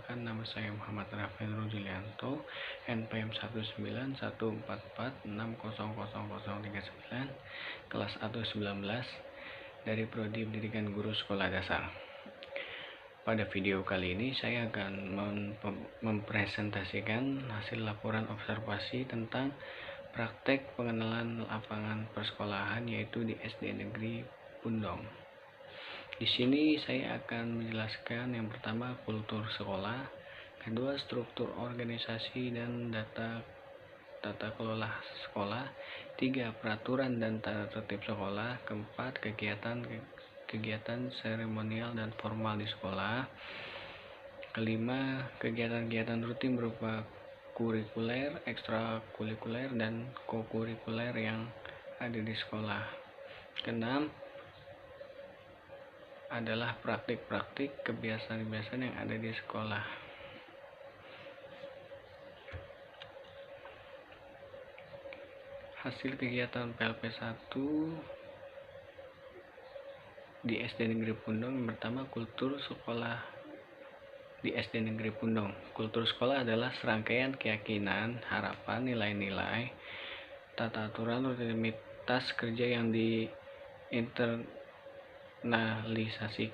Perkenalkan, nama saya Muhammad Rafael Rudianto, NPM 19144600039, kelas 119 dari Prodi Pendidikan Guru Sekolah Dasar. Pada video kali ini saya akan mempresentasikan hasil laporan observasi tentang praktek pengenalan lapangan persekolahan, yaitu di SD Negeri Pundong. Di sini saya akan menjelaskan yang pertama kultur sekolah, kedua struktur organisasi dan tata kelola sekolah, tiga peraturan dan tata tertib sekolah, keempat kegiatan seremonial dan formal di sekolah, kelima kegiatan-kegiatan rutin berupa kurikuler, ekstrakurikuler dan kokurikuler yang ada di sekolah, keenam adalah praktik-praktik kebiasaan-kebiasaan yang ada di sekolah. Hasil kegiatan PLP 1 di SD Negeri Pundong. Yang pertama, kultur sekolah di SD Negeri Pundong. Kultur sekolah adalah serangkaian keyakinan, harapan, nilai-nilai, tata aturan, rutinitas kerja yang internalisasi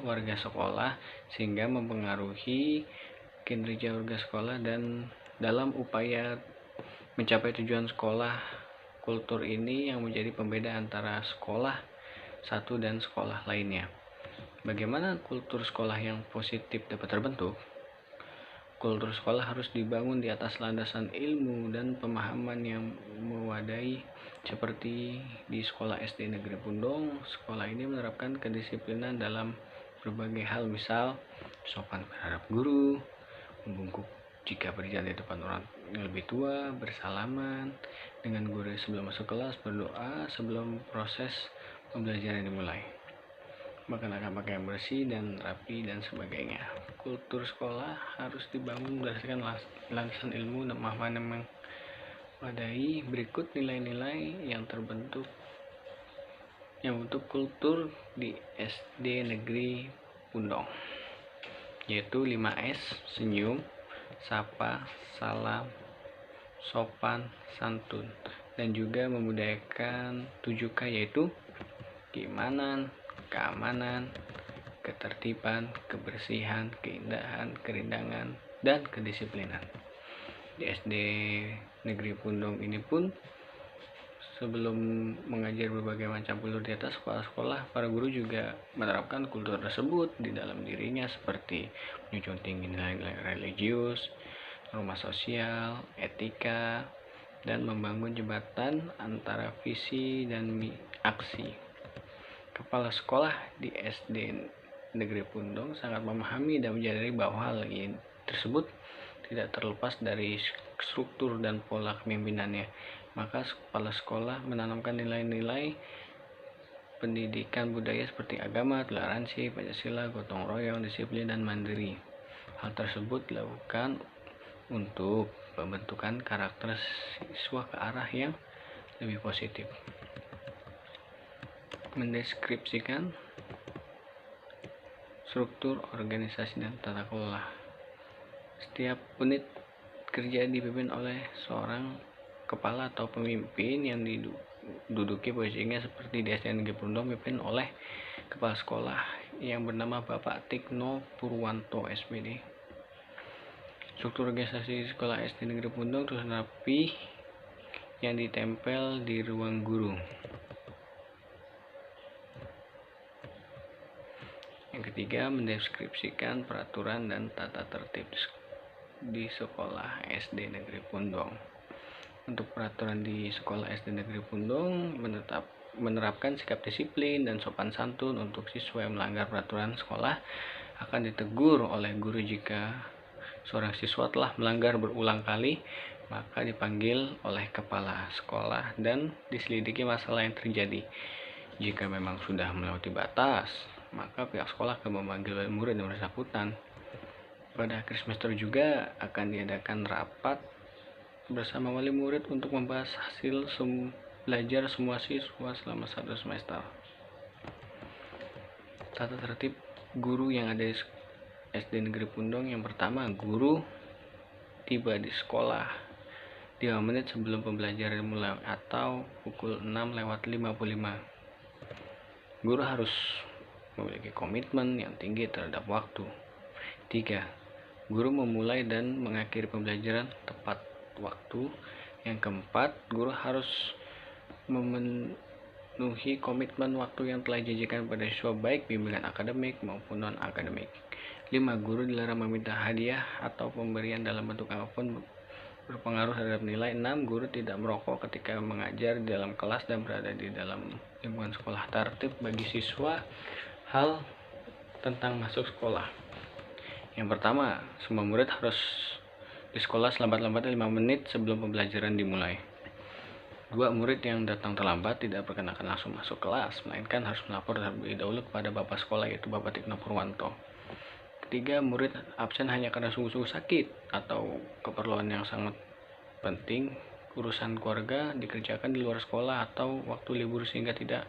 warga sekolah sehingga mempengaruhi kinerja warga sekolah dan dalam upaya mencapai tujuan sekolah. Kultur ini yang menjadi pembeda antara sekolah satu dan sekolah lainnya. Bagaimana kultur sekolah yang positif dapat terbentuk? Kultur sekolah harus dibangun di atas landasan ilmu dan pemahaman yang mewadai. Seperti di sekolah SD Negeri Pundong, sekolah ini menerapkan kedisiplinan dalam berbagai hal, misal sopan terhadap guru, membungkuk jika berjalan di depan orang yang lebih tua, bersalaman dengan guru sebelum masuk kelas, berdoa sebelum proses pembelajaran dimulai, menggunakan pakaian bersih dan rapi, dan sebagainya. Kultur sekolah harus dibangun berdasarkan landasan ilmu dan pemahaman yang memadai. Berikut nilai-nilai yang terbentuk kultur di SD Negeri Pundong, yaitu 5S: senyum, sapa, salam, sopan, santun, dan juga membudayakan 7K, yaitu keimanan, keamanan, ketertiban, kebersihan, keindahan, kerindangan, dan kedisiplinan. Di SD Negeri Pundong ini pun, sebelum mengajar berbagai macam kultur di atas, sekolah-sekolah para guru juga menerapkan kultur tersebut di dalam dirinya, seperti menjunjung tinggi nilai-nilai religius, norma sosial, etika, dan membangun jembatan antara visi dan aksi. Kepala sekolah di SD Negeri Pundong sangat memahami dan menyadari bahwa hal ini tersebut tidak terlepas dari struktur dan pola kepemimpinannya. Maka kepala sekolah menanamkan nilai-nilai pendidikan budaya seperti agama, toleransi, Pancasila, gotong royong, disiplin, dan mandiri. Hal tersebut dilakukan untuk pembentukan karakter siswa ke arah yang lebih positif. Mendeskripsikan struktur organisasi dan tata kelola. Setiap unit kerja dipimpin oleh seorang kepala atau pemimpin yang diduduki posisinya, seperti di SD Negeri Pundong dipimpin oleh kepala sekolah yang bernama Bapak Tikno Purwanto SPD. Struktur organisasi sekolah SD Negeri Pundong terus rapi yang ditempel di ruang guru. Yang ketiga, mendeskripsikan peraturan dan tata tertib di sekolah SD Negeri Pundong. Untuk peraturan di sekolah SD Negeri Pundong menerapkan sikap disiplin dan sopan santun. Untuk siswa yang melanggar peraturan sekolah akan ditegur oleh guru. Jika seorang siswa telah melanggar berulang kali, maka dipanggil oleh kepala sekolah dan diselidiki masalah yang terjadi. Jika memang sudah melewati batas, maka pihak sekolah akan memanggil murid yang bersangkutan. Pada akhir semester juga akan diadakan rapat bersama wali murid untuk membahas hasil belajar semua siswa selama 1 semester. Tata tertib guru yang ada SD Negeri Pundong. Yang pertama, guru tiba di sekolah 5 menit sebelum pembelajaran dimulai atau pukul 6:55. Guru harus memiliki komitmen yang tinggi terhadap waktu. 3. Guru memulai dan mengakhiri pembelajaran tepat waktu. Yang keempat, guru harus memenuhi komitmen waktu yang telah dijanjikan pada siswa baik bimbingan akademik maupun non-akademik. 5. Guru dilarang meminta hadiah atau pemberian dalam bentuk apapun berpengaruh terhadap nilai. 6. Guru tidak merokok ketika mengajar di dalam kelas dan berada di dalam lingkungan sekolah. Tertib bagi siswa hal tentang masuk sekolah. Yang pertama, semua murid harus di sekolah selambat-lambatnya 5 menit sebelum pembelajaran dimulai. 2. Murid yang datang terlambat tidak berkenakan langsung masuk kelas, melainkan harus melapor terlebih dahulu kepada Bapak sekolah, yaitu Bapak Tikno Purwanto. 3. Murid absen hanya karena sungguh-sungguh sakit atau keperluan yang sangat penting, urusan keluarga dikerjakan di luar sekolah atau waktu libur sehingga tidak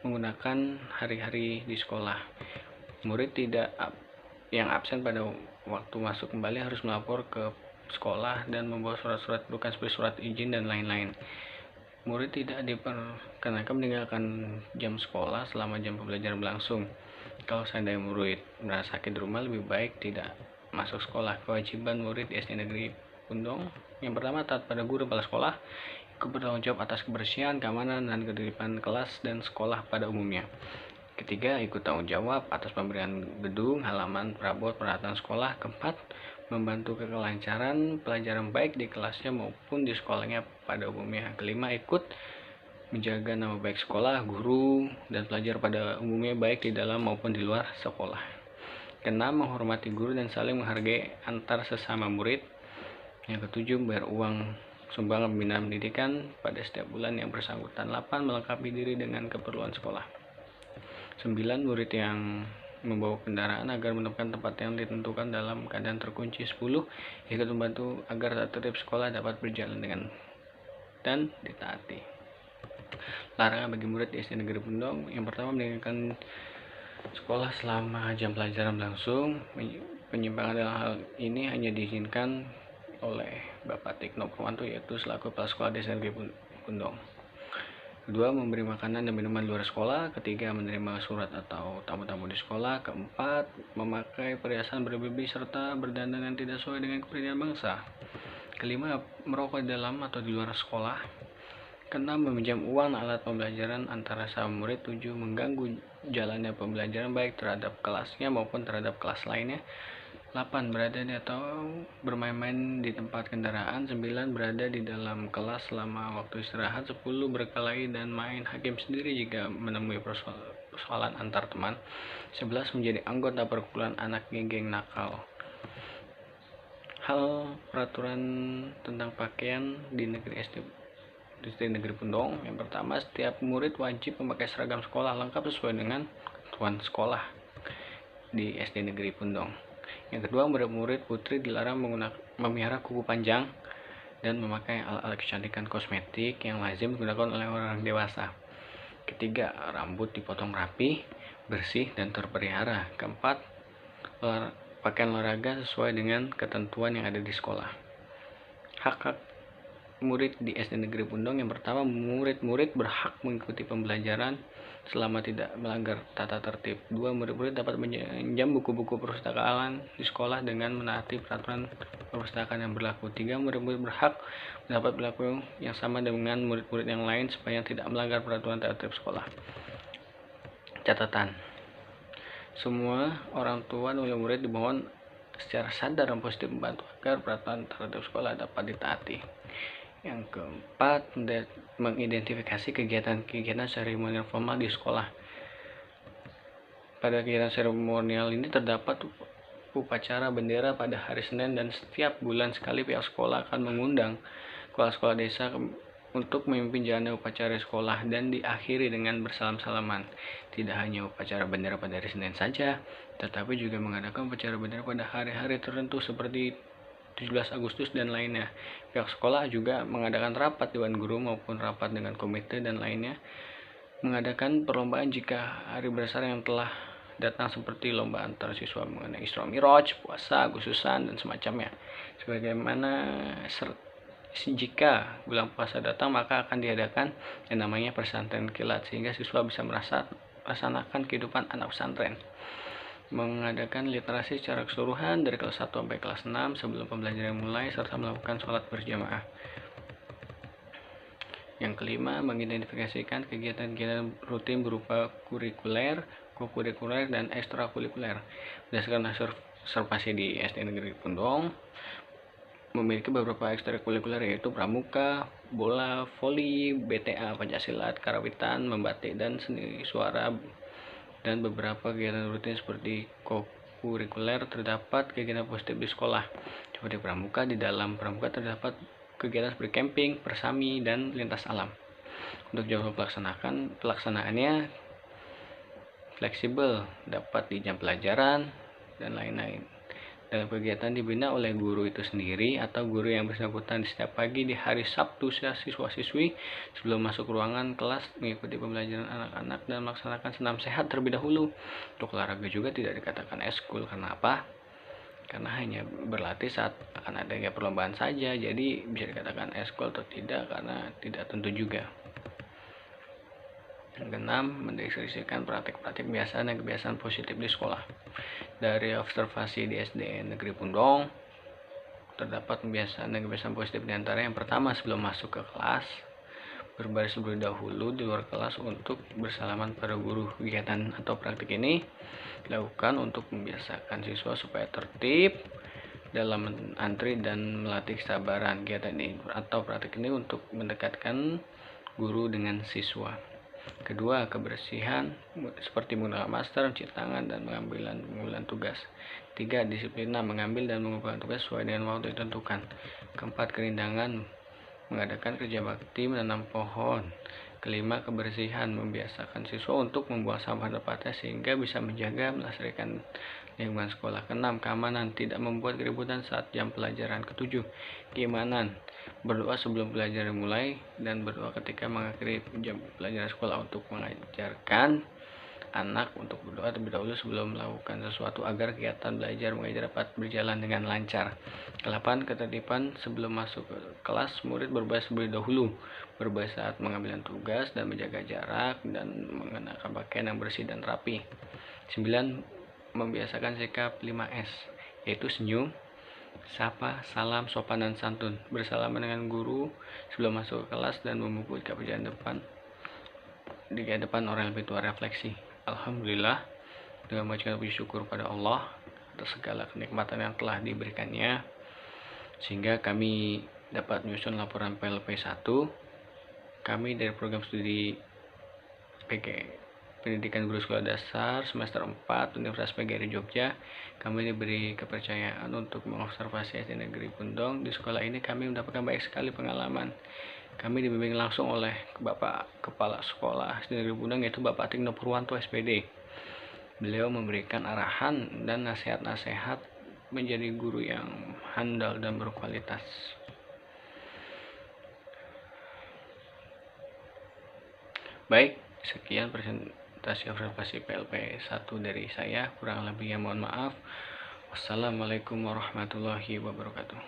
menggunakan hari-hari di sekolah. Murid yang absen pada waktu masuk kembali harus melapor ke sekolah dan membawa surat-surat rujukan seperti surat izin dan lain-lain. Murid tidak diperkenankan meninggalkan jam sekolah selama jam pembelajaran berlangsung. Kalau seandainya murid merasa sakit di rumah, lebih baik tidak masuk sekolah. Kewajiban murid di SD Negeri Pundong. Yang pertama, taat pada guru kepala sekolah, ikut bertanggung jawab atas kebersihan, keamanan, dan ketertiban kelas dan sekolah pada umumnya. Ketiga, ikut tanggung jawab atas pemberian gedung, halaman, perabot, peralatan sekolah. Keempat, membantu kelancaran pelajaran baik di kelasnya maupun di sekolahnya pada umumnya. Kelima, ikut menjaga nama baik sekolah, guru, dan pelajar pada umumnya baik di dalam maupun di luar sekolah. Keenam, menghormati guru dan saling menghargai antar sesama murid. Yang ketujuh, membayar uang sumbangan pembinaan pendidikan pada setiap bulan yang bersangkutan. 8, melengkapi diri dengan keperluan sekolah. 9. Murid yang membawa kendaraan agar menemukan tempat yang ditentukan dalam keadaan terkunci. 10. Ikut membantu agar tertib sekolah dapat berjalan dengan dan ditaati. Larangan bagi murid di SD Negeri Pundong. Yang pertama, meninggalkan sekolah selama jam pelajaran berlangsung. Penyimpangan dalam hal ini hanya diizinkan oleh Bapak Tikno Purwanto, yaitu selaku kepala sekolah di SD Negeri Pundong. Kedua, memberi makanan dan minuman di luar sekolah. Ketiga, menerima surat atau tamu-tamu di sekolah. Keempat, memakai perhiasan berlebih serta berdandan yang tidak sesuai dengan kepentingan bangsa. Kelima, merokok di dalam atau di luar sekolah. Keenam, meminjam uang alat pembelajaran antara sama murid. 7, mengganggu jalannya pembelajaran baik terhadap kelasnya maupun terhadap kelas lainnya. 8, berada di atau bermain-main di tempat kendaraan. 9, berada di dalam kelas selama waktu istirahat. 10, berkelahi dan main hakim sendiri jika menemui persoalan antar teman. 11, menjadi anggota perkumpulan anak geng nakal. Hal peraturan tentang pakaian di SD Negeri Pundong. Yang pertama, setiap murid wajib memakai seragam sekolah lengkap sesuai dengan ketentuan sekolah di SD Negeri Pundong. Yang kedua, murid-murid putri dilarang memelihara kuku panjang dan memakai alat-alat kecantikan kosmetik yang lazim digunakan oleh orang dewasa. Ketiga, rambut dipotong rapi, bersih, dan terpelihara. Keempat, pakaian olahraga sesuai dengan ketentuan yang ada di sekolah. Hak-hak murid di SD Negeri Pundong. Yang pertama, murid-murid berhak mengikuti pembelajaran selama tidak melanggar tata tertib. 2, murid-murid dapat meminjam buku-buku perpustakaan di sekolah dengan menaati peraturan perpustakaan yang berlaku. 3, murid-murid berhak mendapat perilaku yang sama dengan murid-murid yang lain supaya tidak melanggar peraturan tertib sekolah. Catatan: semua orang tua dan murid dimohon secara sadar dan positif membantu agar peraturan tertib sekolah dapat ditaati. Yang keempat, mengidentifikasi kegiatan-kegiatan seremonial formal di sekolah. Pada kegiatan seremonial ini terdapat upacara bendera pada hari Senin dan setiap bulan sekali pihak sekolah akan mengundang kepala sekolah desa untuk memimpin jalannya upacara sekolah dan diakhiri dengan bersalam-salaman. Tidak hanya upacara bendera pada hari Senin saja, tetapi juga mengadakan upacara bendera pada hari-hari tertentu seperti 17 Agustus dan lainnya. Pihak sekolah juga mengadakan rapat dewan guru maupun rapat dengan komite dan lainnya. Mengadakan perlombaan jika hari besar yang telah datang seperti lomba antar siswa mengenai Isra Miraj, puasa, Agustusan, dan semacamnya. Sebagaimana jika bulan puasa datang, maka akan diadakan yang namanya pesantren kilat, sehingga siswa bisa merasakan kehidupan anak pesantren. Mengadakan literasi secara keseluruhan dari kelas 1 sampai kelas 6 sebelum pembelajaran mulai, serta melakukan sholat berjamaah. Yang kelima, mengidentifikasikan kegiatan-kegiatan rutin berupa kurikuler, kokurikuler, dan ekstrakurikuler. Berdasarkan observasi di SD Negeri Pundong, memiliki beberapa ekstrakurikuler yaitu pramuka, bola, voli, BTA, Pencaksilat, karawitan, membatik, dan seni suara. Dan beberapa kegiatan rutin seperti kokurikuler terdapat kegiatan positif di sekolah. Seperti pramuka, di dalam pramuka terdapat kegiatan seperti camping, persami, dan lintas alam. Untuk jadwal pelaksanaannya fleksibel, dapat di jam pelajaran, dan lain-lain. Dalam kegiatan dibina oleh guru itu sendiri atau guru yang bersangkutan setiap pagi di hari Sabtu, siswa-siswi sebelum masuk ruangan kelas mengikuti pembelajaran anak-anak dan melaksanakan senam sehat terlebih dahulu. Untuk olahraga juga tidak dikatakan eskul. Karena apa? Karena hanya berlatih saat akan adanya perlombaan saja, jadi bisa dikatakan eskul atau tidak karena tidak tentu juga. Yang keenam, mendeskripsikan praktik-praktik kebiasaan dan kebiasaan positif di sekolah. Dari observasi di SD Negeri Pundong, terdapat kebiasaan dan kebiasaan positif di antara yang pertama, sebelum masuk ke kelas, berbaris terlebih dahulu di luar kelas untuk bersalaman pada guru. Kegiatan atau praktik ini dilakukan untuk membiasakan siswa supaya tertib dalam antri dan melatih kesabaran. Kegiatan ini atau praktik ini untuk mendekatkan guru dengan siswa. Kedua, kebersihan seperti menggunakan masker, mencuci tangan, dan pengambilan tugas. Tiga, disiplin, mengambil dan mengumpulkan tugas sesuai dengan waktu ditentukan. Keempat, kerindangan, mengadakan kerja bakti, menanam pohon. Kelima, kebersihan, membiasakan siswa untuk membuang sampah tepatnya sehingga bisa menjaga melestarikan lingkungan sekolah. Keenam, keamanan, tidak membuat keributan saat jam pelajaran. Ketujuh, keimanan, berdoa sebelum pelajaran mulai dan berdoa ketika mengakhiri jam pelajaran sekolah, untuk mengajarkan anak untuk berdoa terlebih dahulu sebelum melakukan sesuatu agar kegiatan belajar mengajar dapat berjalan dengan lancar. Kedelapan, ketertiban, sebelum masuk ke kelas murid berbaris terlebih dahulu, berbaris saat mengambil tugas dan menjaga jarak dan mengenakan pakaian yang bersih dan rapi. 9, membiasakan sikap 5S, yaitu senyum, sapa, salam, sopan, dan santun, bersalaman dengan guru sebelum masuk ke kelas, dan memupuk kebijakan di depan orang yang lebih tua. Refleksi. Alhamdulillah, dengan mengucapkan puji syukur pada Allah atas segala kenikmatan yang telah diberikannya, sehingga kami dapat menyusun laporan PLP 1. Kami dari program studi Pendidikan Guru Sekolah Dasar semester 4 Universitas PGRI Jogja, kami diberi kepercayaan untuk mengobservasi SD Negeri Pundong. Di sekolah ini kami mendapatkan banyak sekali pengalaman. Kami dibimbing langsung oleh Bapak Kepala Sekolah SD Negeri Pundong, yaitu Bapak Tigno Purwanto SPD. Beliau memberikan arahan dan nasihat-nasihat menjadi guru yang handal dan berkualitas. Baik, sekian presentasi observasi PLP 1 dari saya. Kurang lebihnya mohon maaf. Wassalamualaikum warahmatullahi wabarakatuh.